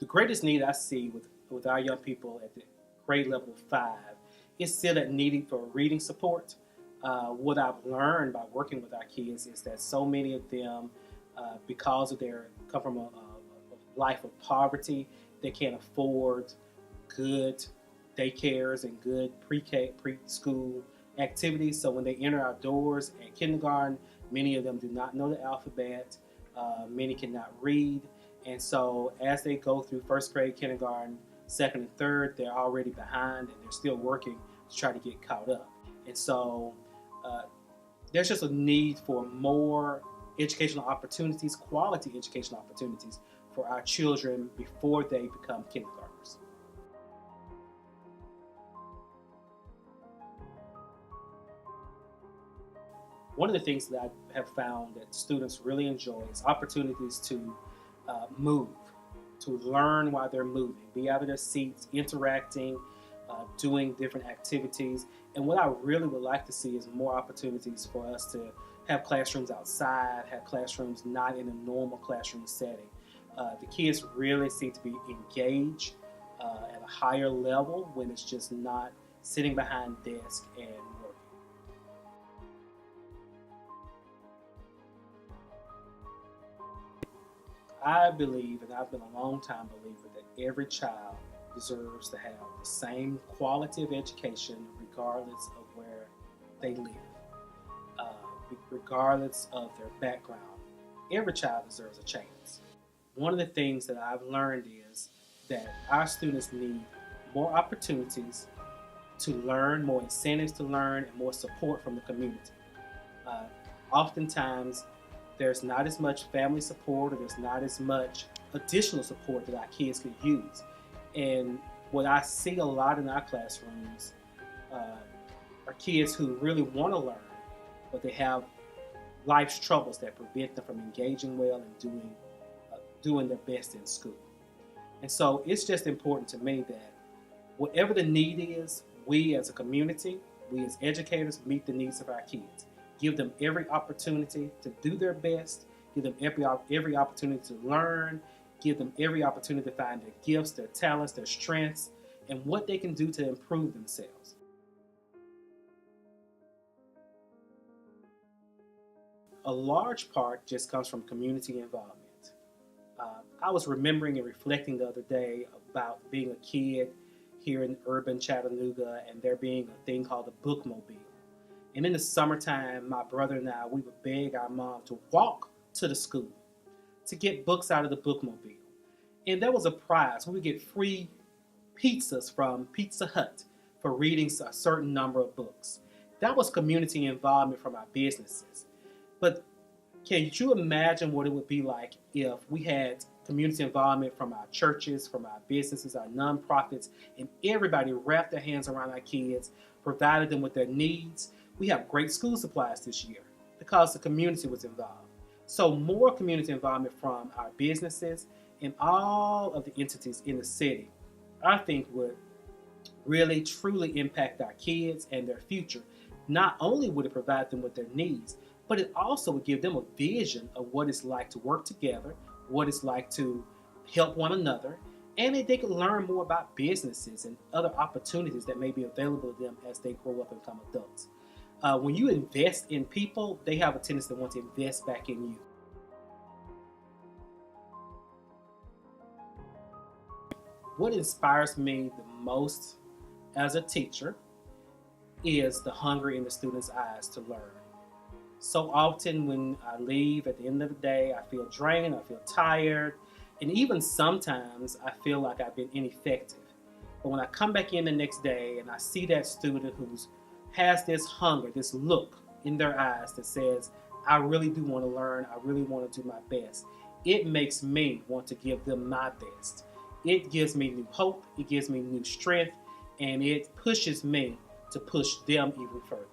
The greatest need I see with our young people at the grade level 5 is still that needing for reading support. What I've learned by working with our kids is that so many of them, because of their come from a life of poverty, they can't afford good daycares and good pre-K, preschool activities. So when they enter our doors at kindergarten, many of them do not know the alphabet. Many cannot read. And so as they go through first grade, kindergarten, second and third, they're already behind and they're still working to try to get caught up. And so uh, there's just a need for more educational opportunities, quality educational opportunities for our children before they become kindergartners. One of the things that I have found that students really enjoy is opportunities to move, to learn while they're moving, be out of their seats, interacting, doing different activities. And what I really would like to see is more opportunities for us to have classrooms outside, have classrooms not in a normal classroom setting. The kids really seem to be engaged at a higher level when it's just not sitting behind desk and working. I believe, and I've been a long time believer, that every child deserves to have the same quality of education regardless of where they live, uh, regardless of their background. Every child deserves a chance. One of the things that I've learned is that our students need more opportunities to learn, more incentives to learn, and more support from the community. Uh, Oftentimes, there's not as much family support or there's not as much additional support that our kids could use. And what I see a lot in our classrooms are kids who really want to learn, but they have life's troubles that prevent them from engaging well and doing their best in school. And so it's just important to me that whatever the need is, we as a community, we as educators meet the needs of our kids. Give them every opportunity to do their best, give them every opportunity to learn, give them every opportunity to find their gifts, their talents, their strengths, and what they can do to improve themselves. A large part just comes from community involvement. I was remembering and reflecting the other day about being a kid here in urban Chattanooga and there being a thing called the bookmobile. And in the summertime, my brother and I, we would beg our mom to walk to the school to get books out of the bookmobile. And there was a prize. We would get free pizzas from Pizza Hut for reading a certain number of books. That was community involvement from our businesses. But can you imagine what it would be like if we had community involvement from our churches, from our businesses, our nonprofits, and everybody wrapped their hands around our kids, provided them with their needs? We have great school supplies this year because the community was involved. So more community involvement from our businesses and all of the entities in the city, I think would really truly impact our kids and their future. Not only would it provide them with their needs, but it also would give them a vision of what it's like to work together, what it's like to help one another, and that they could learn more about businesses and other opportunities that may be available to them as they grow up and become adults. When you invest in people, they have a tendency to want to invest back in you. What inspires me the most as a teacher is the hunger in the students' eyes to learn. So often when I leave at the end of the day, I feel drained, I feel tired, and even sometimes I feel like I've been ineffective. But when I come back in the next day and I see that student who has this hunger, this look in their eyes that says, I really do want to learn, I really want to do my best, it makes me want to give them my best. It gives me new hope, it gives me new strength, and it pushes me to push them even further.